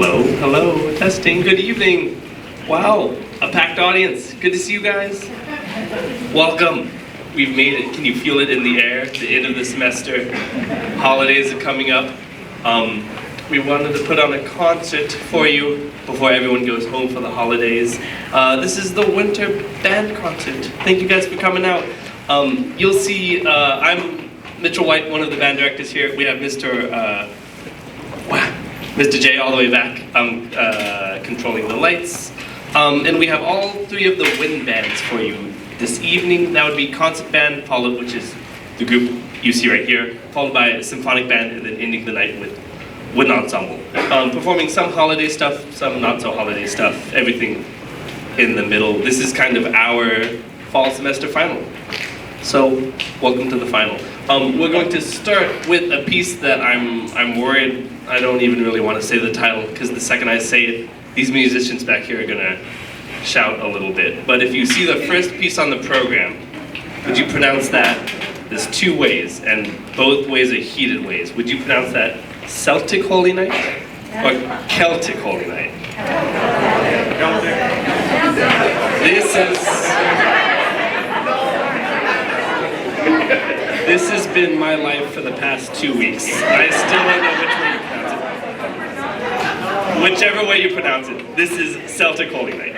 Hello, hello, testing, good evening. Wow, a packed audience. Good to see you guys. Welcome. We've made it. Can you feel it in the air? The end of the semester. Holidays are coming up. We wanted to put on a concert for you before everyone goes home for the holidays. This is the winter band concert. Thank you guys for coming out. You'll see, I'm Mitchell White, one of the band directors here. We have Mr. J all the way back. I'm controlling the lights. And we have all three of the wind bands for you this evening. That would be concert band, followed, which is the group you see right here, followed by a symphonic band, and then ending the night with wind ensemble. Performing some holiday stuff, some not so holiday stuff, everything in the middle. This is kind of our fall semester final. So, welcome to the final. We're going to start with a piece that I'm worried I don't even really want to say the title, because the second I say it, these musicians back here are gonna shout a little bit. But if you see the first piece on the program, would you pronounce that? There's two ways, and both ways are heated ways. Would you pronounce that Celtic Holy Night or Celtic Holy Night? This has been my life for the past 2 weeks. I still don't know which way you pronounce it. Whichever way you pronounce it, this is Celtic Holy Night.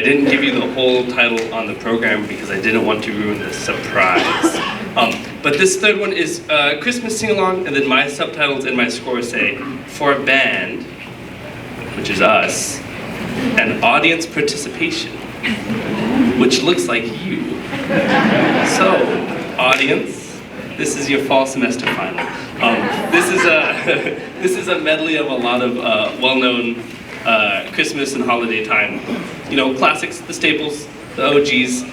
didn't give you the whole title on the program because I didn't want to ruin the surprise. But this third one is Christmas Sing-Along, and then my subtitles and my score say, for a band, which is us, and audience participation, which looks like you. So, audience, this is your fall semester final. This is a medley of a lot of well-known Christmas and holiday time, classics, the staples, the OGs.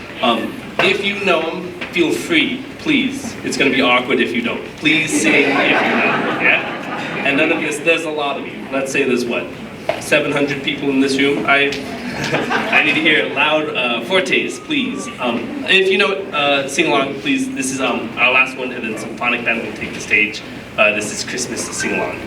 If you know them, feel free, please. It's going to be awkward if you don't. Please sing if you know, yeah? And none of this, there's a lot of you. Let's say there's what, 700 people in this room? I need to hear loud fortes, please. If you know it, sing along, please. This is our last one, and then Symphonic Band will take the stage. This is Christmas Sing Along.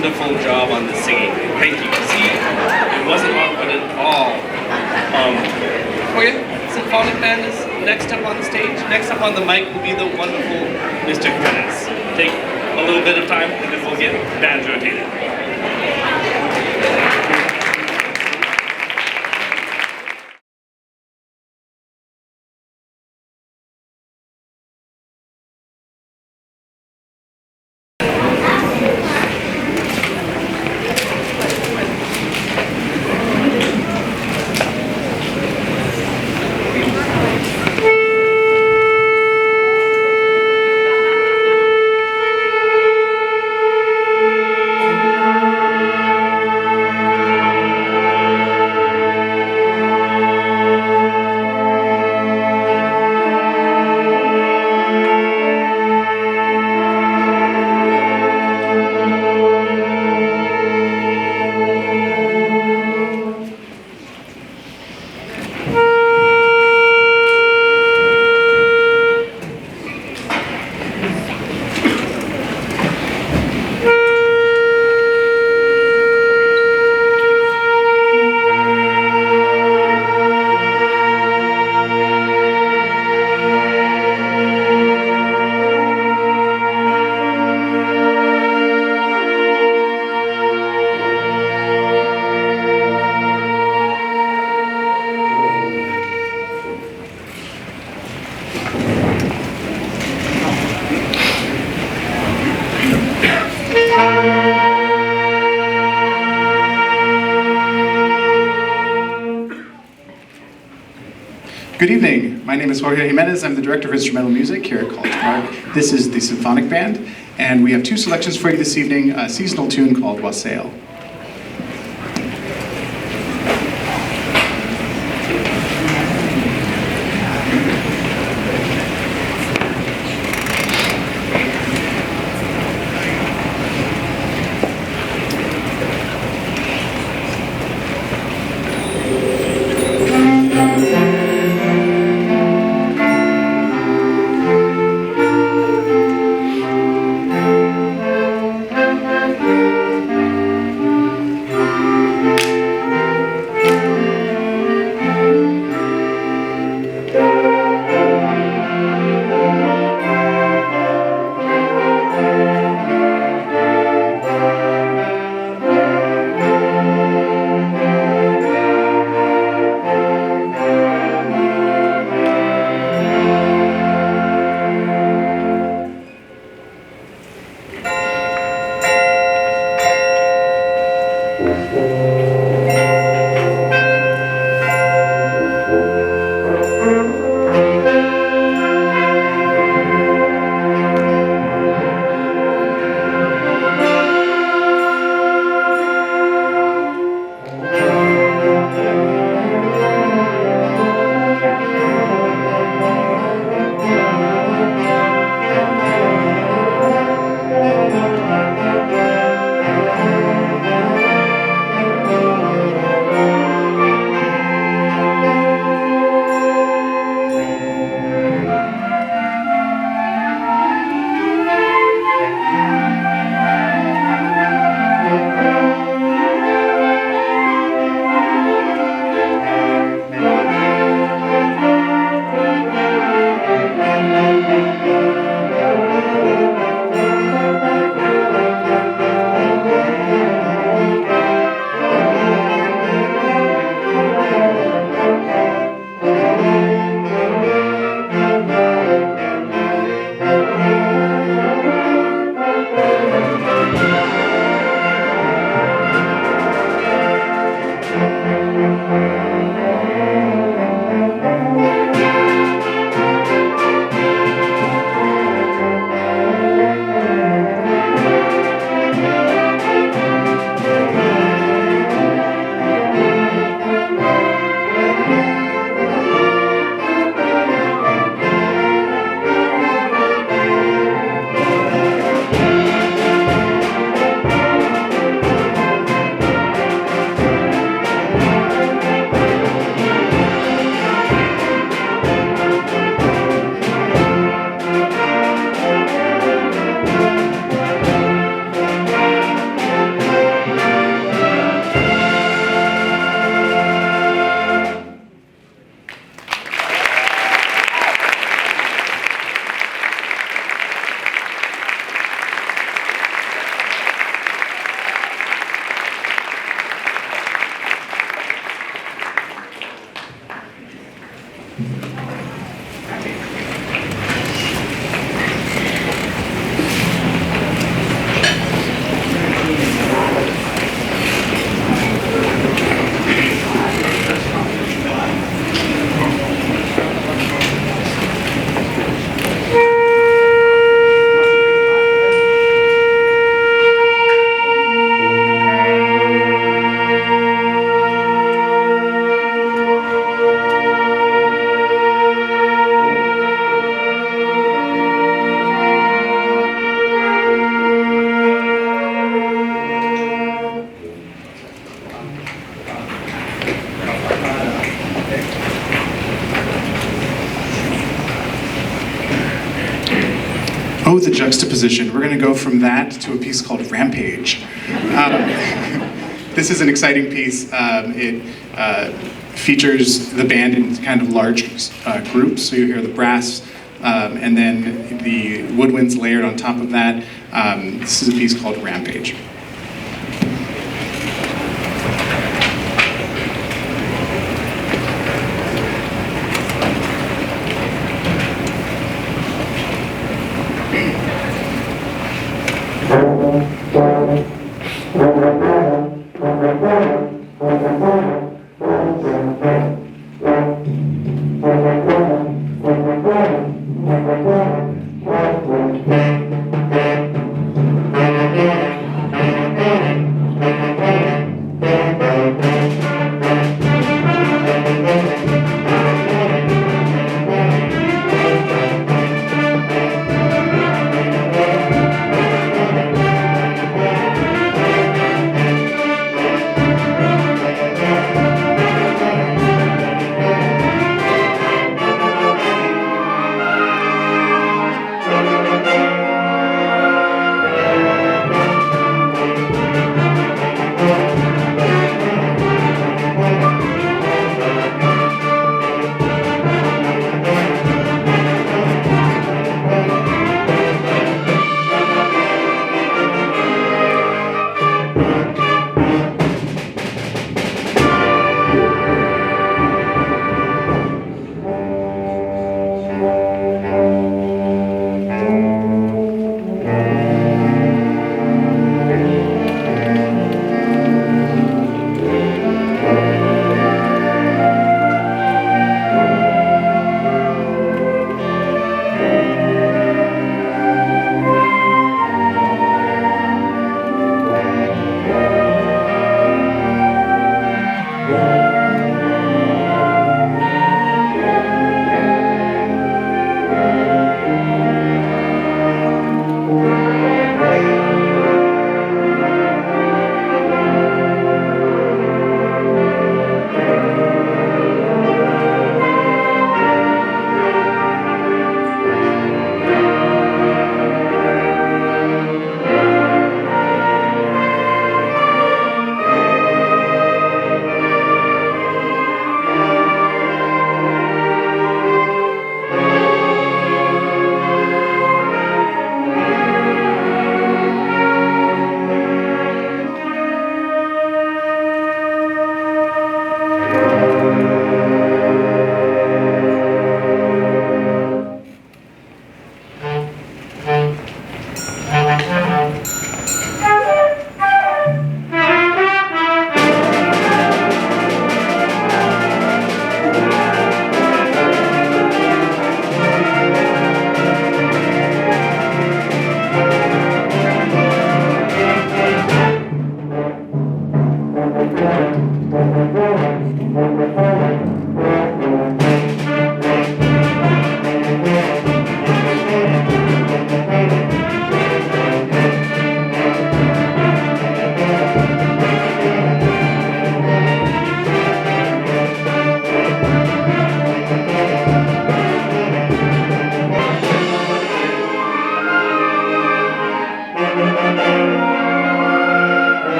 wonderful job on the singing. Thank you. See, it wasn't awkward at all. Okay, Symphonic Band is next up on the stage. Next up on the mic will be the wonderful Mr. Jimenez. Take a little bit of time and then we'll get bands rotated. Good evening. My name is Jorge Jimenez. I'm the Director of Instrumental Music here at College Park. This is the Symphonic Band, and we have two selections for you this evening, a seasonal tune called Wassail. Oh, the juxtaposition. We're going to go from that to a piece called Rampage. This is an exciting piece. It features the band in kind of large groups, so you hear the brass and then the woodwinds layered on top of that. This is a piece called Rampage.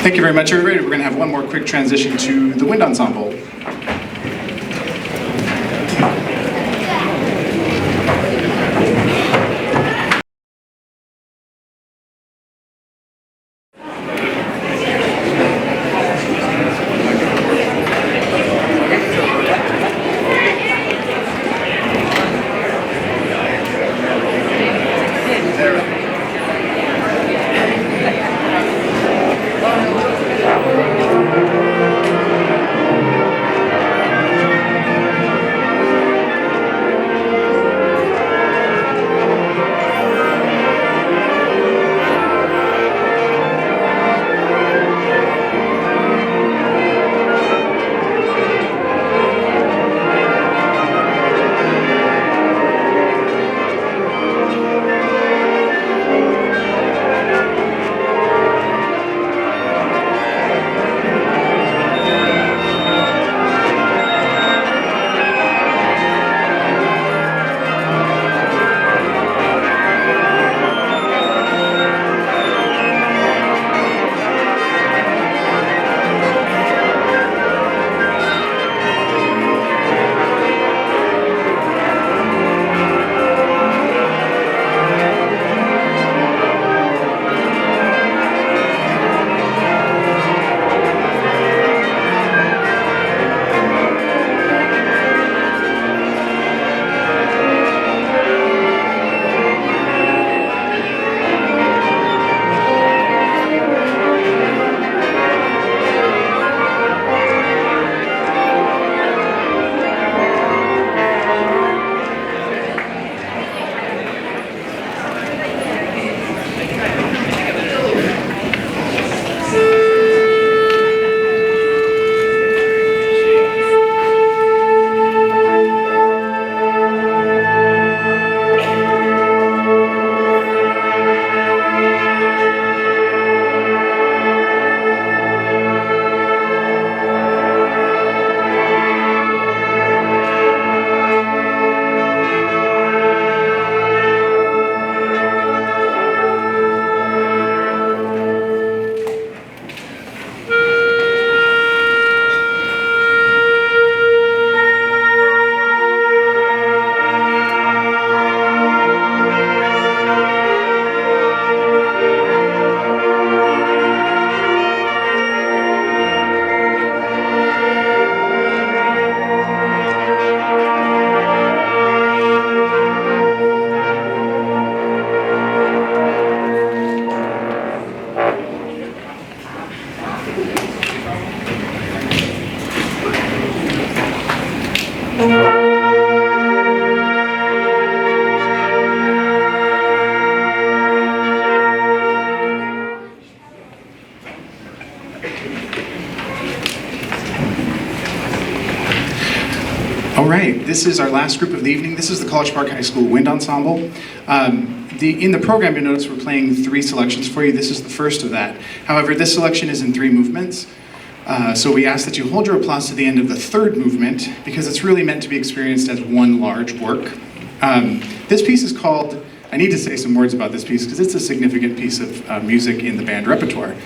Thank you very much, everybody. We're going to have one more quick transition to the wind ensemble. All right, this is our last group of the evening. This is the College Park High School Wind Ensemble. In the program, you'll notice we're playing 3 selections for you. This is the first of that. However, this selection is in 3 movements. So we ask that you hold your applause to the end of the 3rd movement because it's really meant to be experienced as one large work. This piece is called, I need to say some words about this piece because it's a significant piece of music in the band repertoire.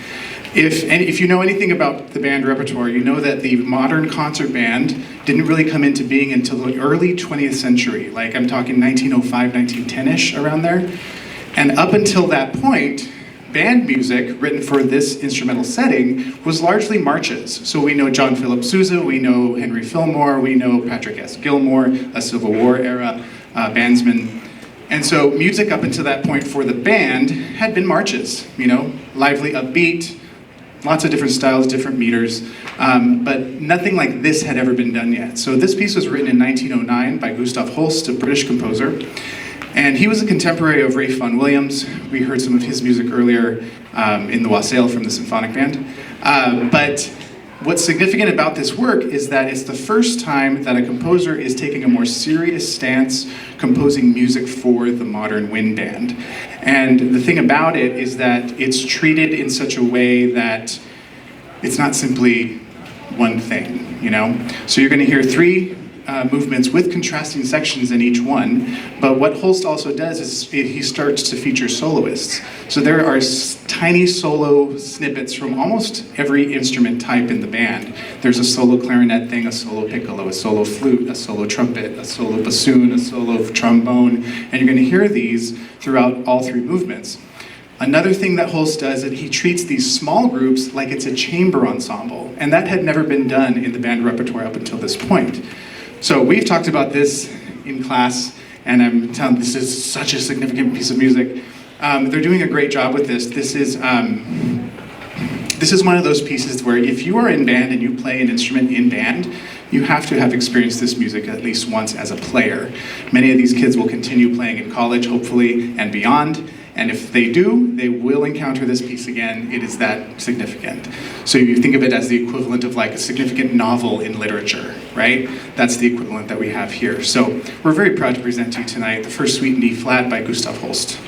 If you know anything about the band repertoire, you know that the modern concert band didn't really come into being until the early 20th century. Like I'm talking 1905, 1910-ish, around there. And up until that point, band music written for this instrumental setting was largely marches. So we know John Philip Sousa, we know Henry Fillmore, we know Patrick S. Gilmore, a Civil War era bandsman. And so music up until that point for the band had been marches, you know, lively, upbeat, lots of different styles, different meters, but nothing like this had ever been done yet. So this piece was written in 1909 by Gustav Holst, a British composer. And he was a contemporary of Ralph Vaughan Williams. We heard some of his music earlier in the Wassail from the Symphonic Band. But what's significant about this work is that it's the first time that a composer is taking a more serious stance composing music for the modern wind band. And the thing about it is that it's treated in such a way that it's not simply one thing, you know? So you're gonna hear 3 movements with contrasting sections in each one, but what Holst also does is he starts to feature soloists. So there are tiny solo snippets from almost every instrument type in the band. There's a solo clarinet thing, a solo piccolo, a solo flute, a solo trumpet, a solo bassoon, a solo trombone, and you're going to hear these throughout all three movements. Another thing that Holst does is he treats these small groups like it's a chamber ensemble, and that had never been done in the band repertoire up until this point. So we've talked about this in class, and I'm telling this is such a significant piece of music. They're doing a great job with this. This is one of those pieces where if you are in band and you play an instrument in band, you have to have experienced this music at least once as a player. Many of these kids will continue playing in college, hopefully, and beyond. And if they do, they will encounter this piece again. It is that significant. So you think of it as the equivalent of like a significant novel in literature, right? That's the equivalent that we have here. So we're very proud to present to you tonight the first Suite in D flat by Gustav Holst.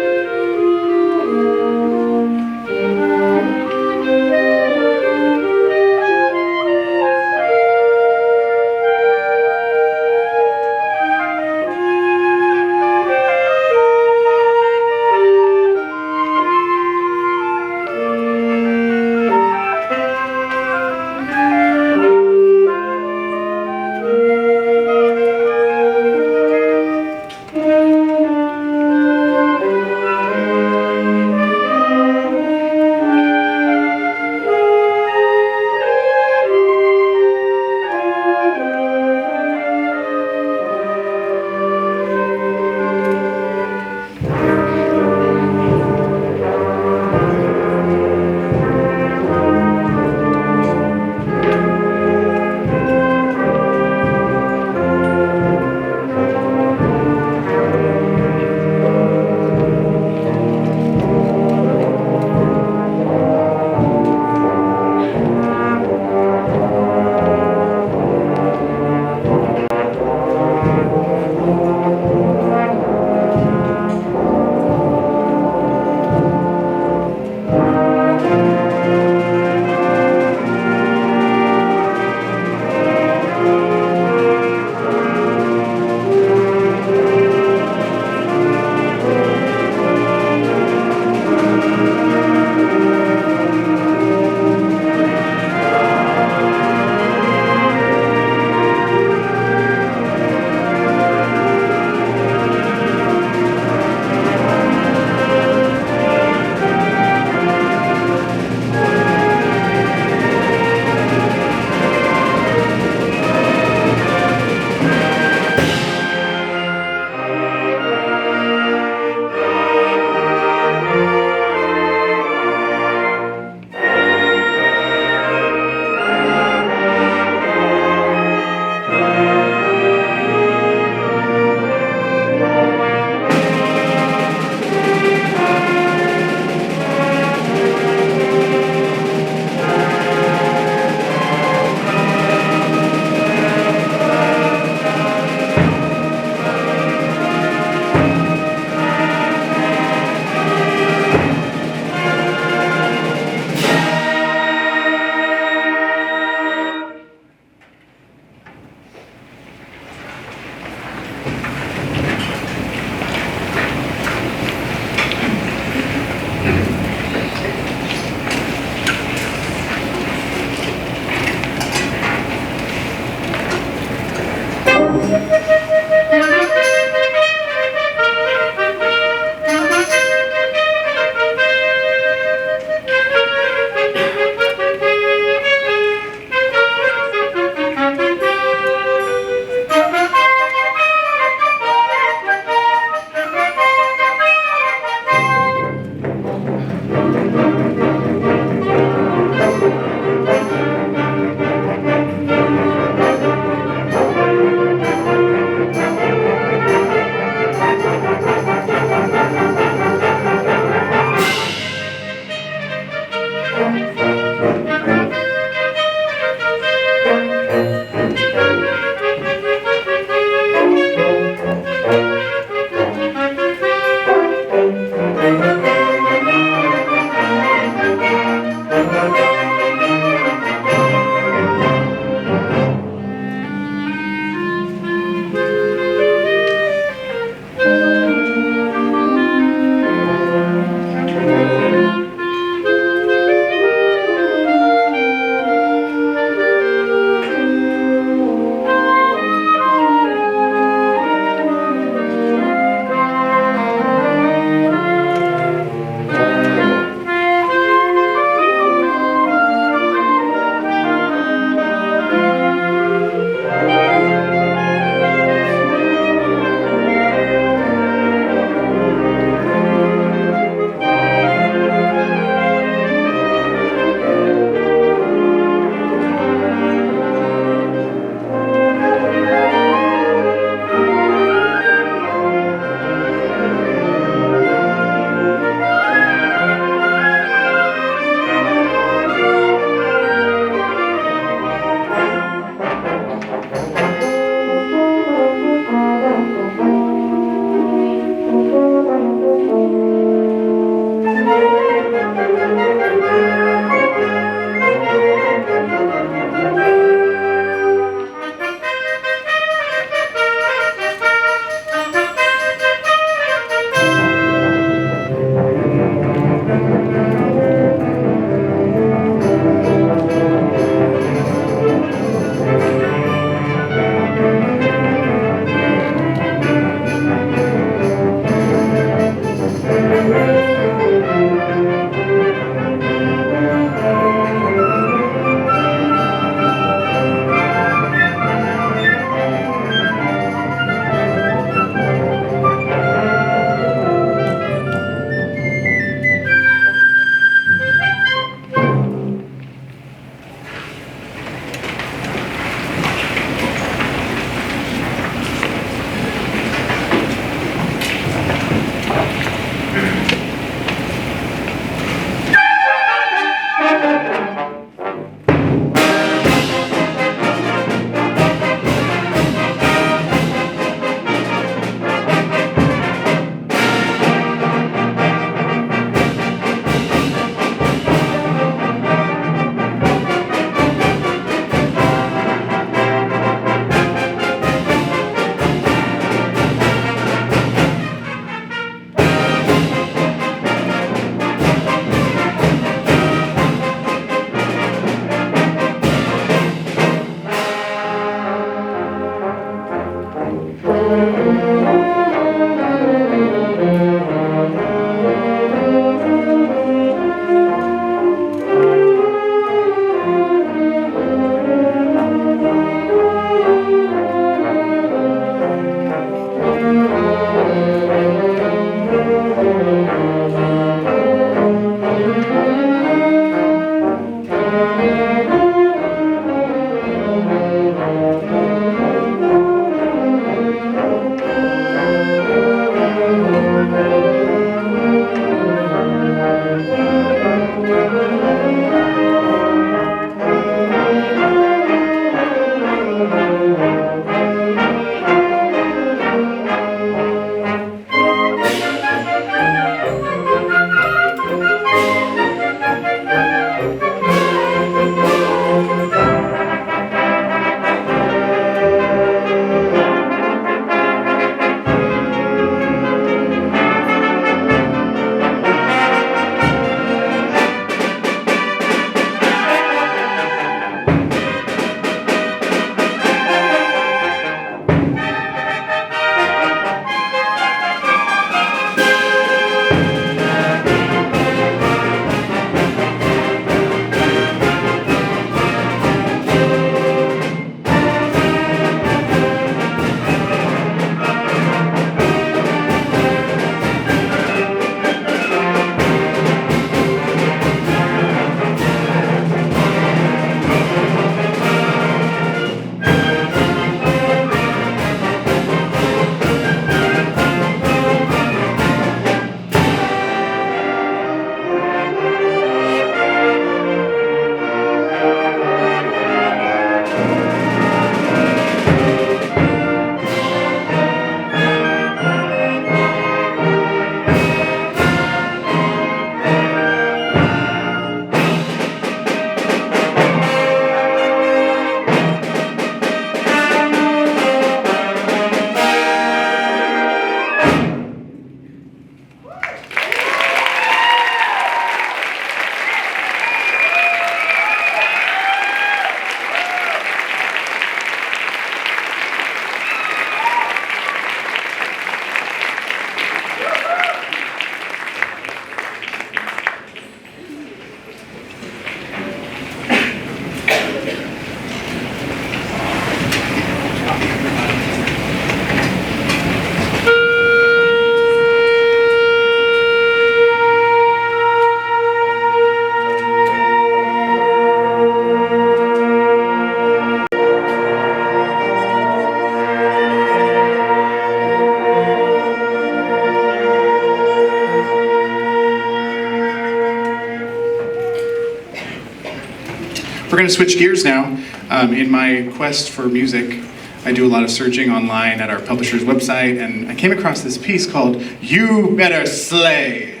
We're going to switch gears now. In my quest for music, I do a lot of searching online at our publisher's website, and I came across this piece called You Better Sleigh.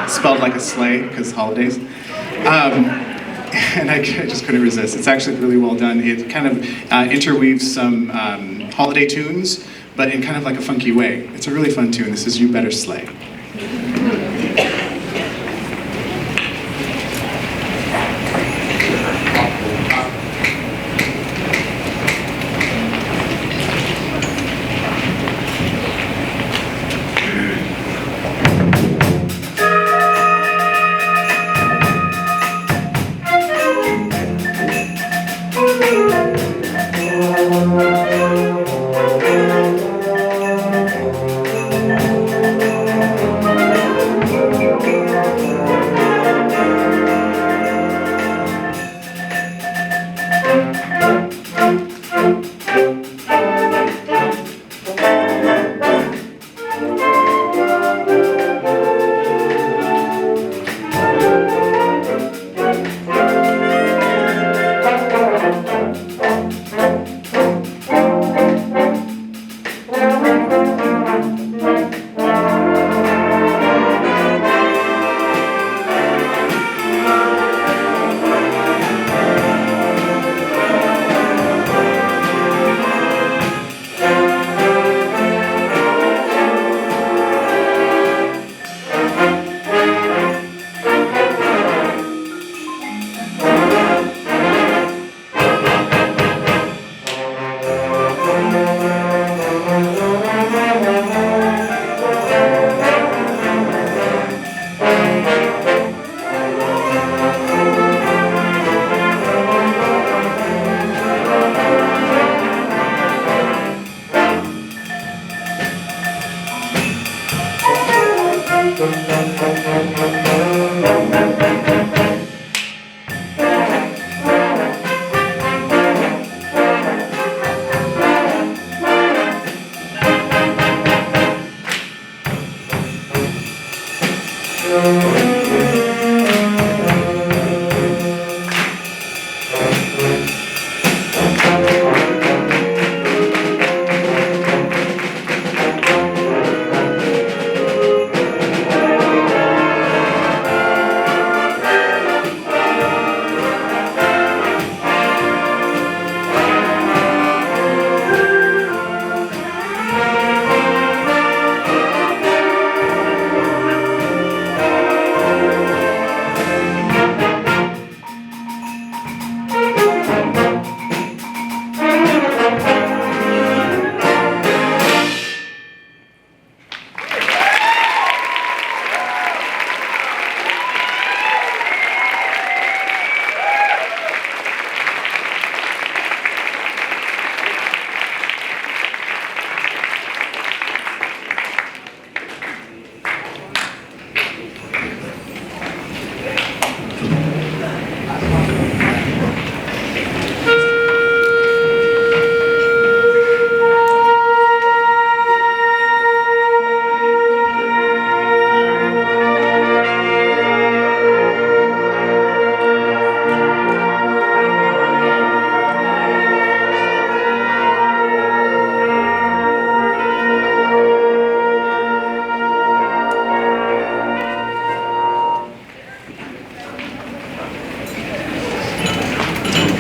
Spelled like a sleigh, because holidays. And I just couldn't resist. It's actually really well done. It kind of interweaves some holiday tunes, but in kind of like a funky way. It's a really fun tune. This is You Better Sleigh.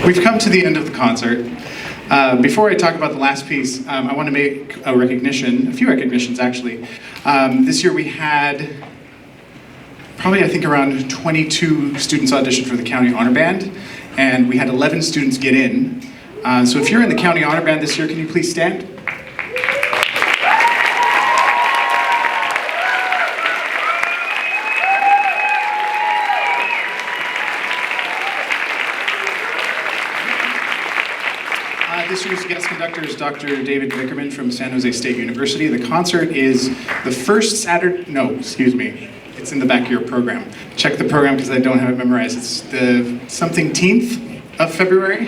We've come to the end of the concert. Before I talk about the last piece, I want to make a recognition, a few recognitions actually. This year we had probably I think around 22 students audition for the County Honor Band, and we had 11 students get in. So if you're in the County Honor Band this year, can you please stand? This year's guest conductor is Dr. David Vickerman from San Jose State University. The concert is the first Saturday, no, excuse me, it's in the back of your program. Check the program because I don't have it memorized. It's the something-teenth of February.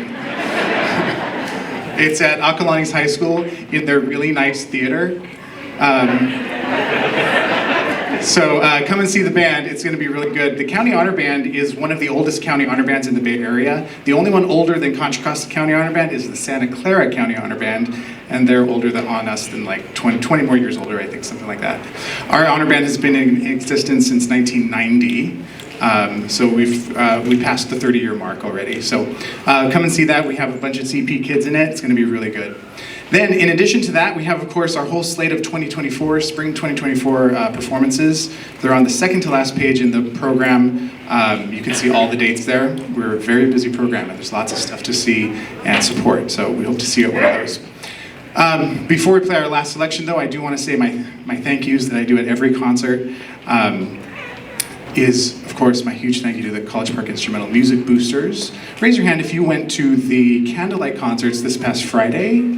It's at Acalanes High School in their really nice theater. So come and see the band. It's going to be really good. The County Honor Band is one of the oldest County Honor Bands in the Bay Area. The only one older than Contra Costa County Honor Band is the Santa Clara County Honor Band, and they're older on us than like 20 more years older, I think, something like that. Our honor band has been in existence since 1990. So we passed the 30-year mark already. So come and see that. We have a bunch of CP kids in it. It's going to be really good. Then, in addition to that, we have, of course, our whole slate of 2024, spring 2024 performances. They're on the second to last page in the program. You can see all the dates there. We're a very busy program, and there's lots of stuff to see and support. So we hope to see you at one of those. Before we play our last selection, though, I do want to say my thank yous that I do at every concert. Is, of course, my huge thank you to the College Park Instrumental Music Boosters. Raise your hand if you went to the Candlelight concerts this past Friday.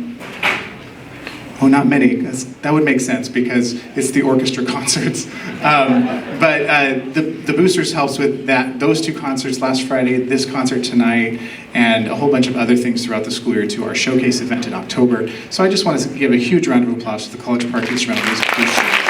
Oh, not many. That would make sense because it's the orchestra concerts. But the Boosters helps with that. Those two concerts last Friday, this concert tonight, and a whole bunch of other things throughout the school year to our showcase event in October. So I just want to give a huge round of applause to the College Park Instrumental Music Boosters.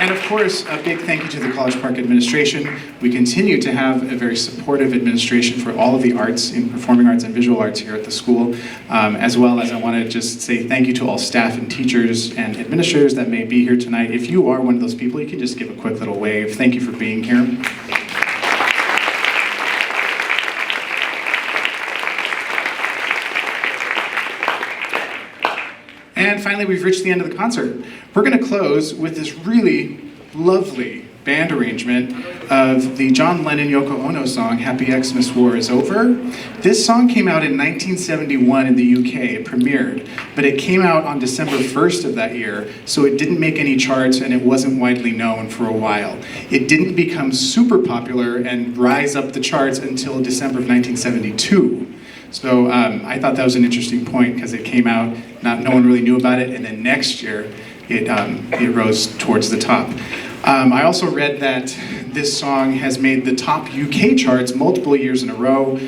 And of course, a big thank you to the College Park administration. We continue to have a very supportive administration for all of the arts, in performing arts and visual arts here at the school, as well as I want to just say thank you to all staff and teachers and administrators that may be here tonight. If you are one of those people, you can just give a quick little wave. Thank you for being here. And finally, we've reached the end of the concert. We're going to close with this really lovely band arrangement of the John Lennon-Yoko Ono song, Happy Xmas War is Over. This song came out in 1971 in the UK. It premiered, but it came out on December 1st of that year, so it didn't make any charts and it wasn't widely known for a while. It didn't become super popular and rise up the charts until December of 1972. So I thought that was an interesting point because it came out, no one really knew about it, and then next year it rose towards the top. I also read that this song has made the top UK charts multiple years in a row,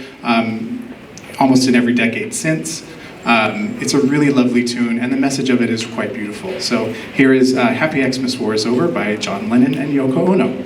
almost in every decade since. It's a really lovely tune, and the message of it is quite beautiful. So here is Happy Xmas War is Over by John Lennon and Yoko Ono.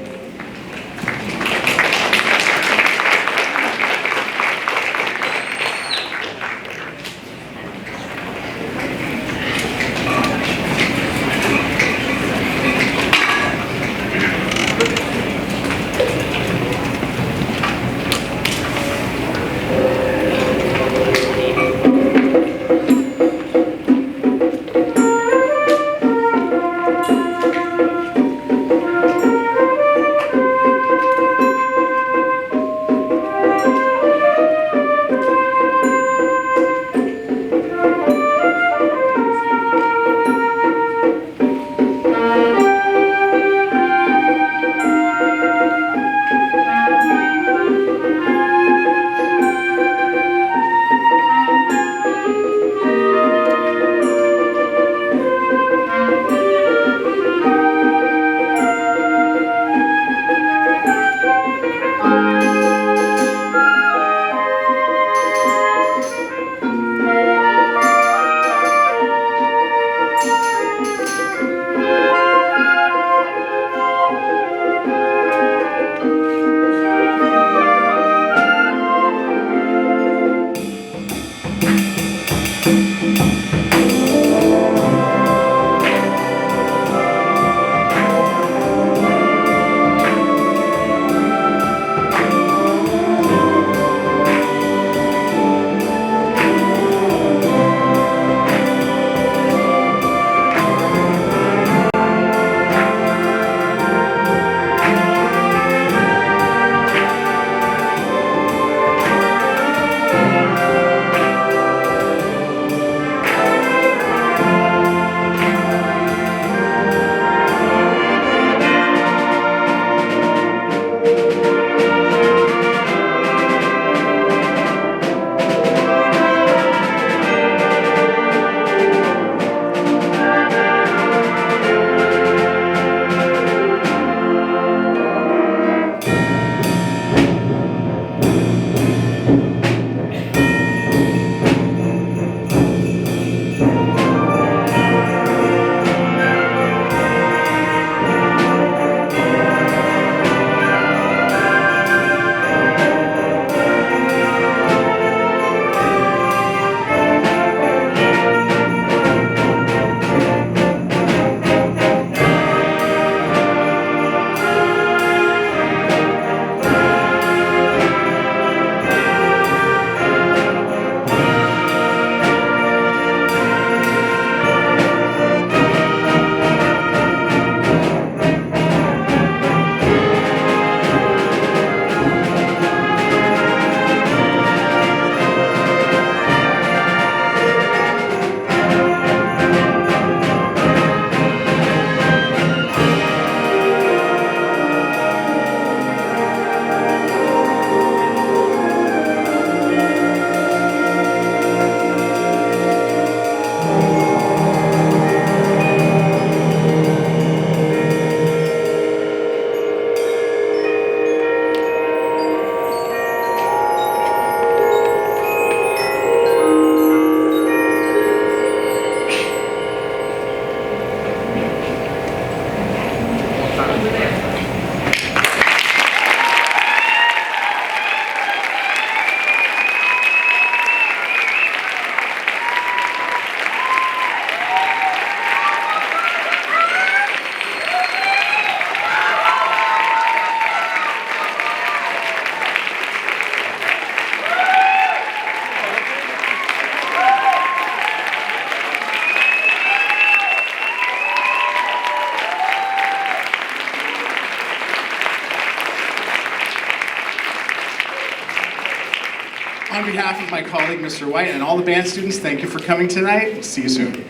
On behalf of my colleague, Mr. White, and all the band students, thank you for coming tonight. See you soon.